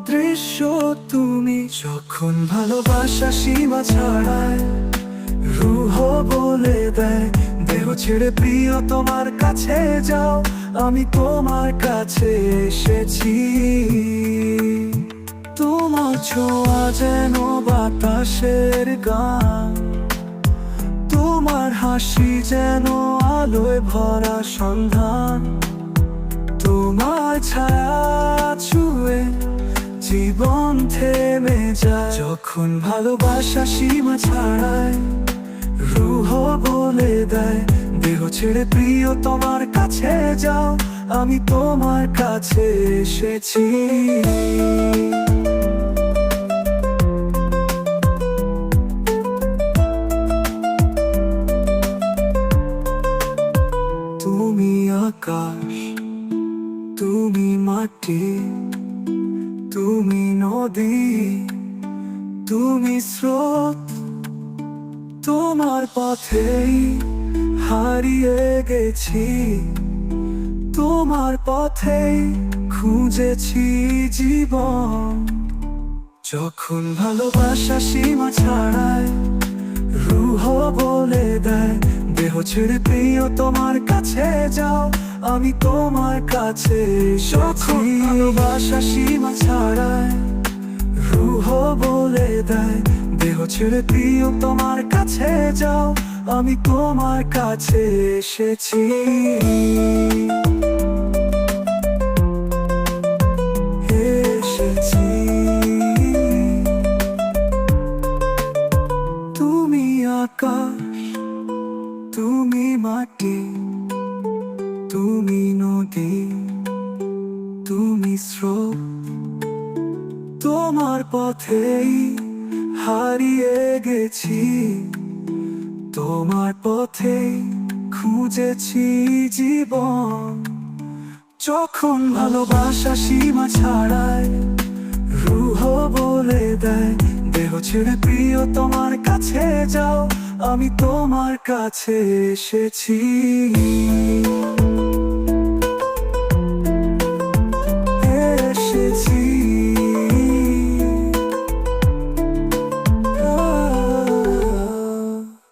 দৃশ্য তুমি, যখন ভালোবাসা সীমা ছাড়ায়, রুহ বলে দেয় দেহ ছেড়ে প্রিয় তোমার কাছে যাও, আমি তোমার কাছে এসেছি। তোমার ছোঁয়া যেন বাতাসের গান, তোমার হাসি যেন আলোয় ভরা সন্ধান, তোমার ছায়া ছুঁয়ে জীবন থেমে যায়। যখন ভালোবাসা সীমা ছাড়ায়, রুহ বলে দেয় দেহ ছেড়ে প্রিয় তোমার কাছে যাও, আমি তোমার কাছে এসেছি। তুমি আকাশ, তুমি মাটি, তুমি নদী, তুমি স্রোত, তোমার পথেই হারিয়ে গেছি, তোমার পথেই খুঁজেছি জীবন। যখন ভালোবাসা সীমা ছাড়ায়, রুহ বলে দেয় দেহ ছেড়ে প্রিয় তোমার কাছে যাও, আমি তোমার কাছে। যখন ভালোবাসা সীমা ছাড়ায়, রুহ বলে দেয় দেহ ছেড়ে প্রিয় তোমার কাছে যাও, আমি তোমার কাছে এসেছি। এসেছি। তুমি আকাশ, তুমি মাটি, তুমি নদী, তুমি স্রোত, তোমার পথেই হারিয়ে গেছি, তোমার পথেই খুঁজেছি জীবন। যখন ভালোবাসা সীমা ছাড়ায়, রুহ বলে দেয় দেহ ছেড়ে প্রিয় তোমার কাছে যাও, আমি তোমার কাছে এসেছি।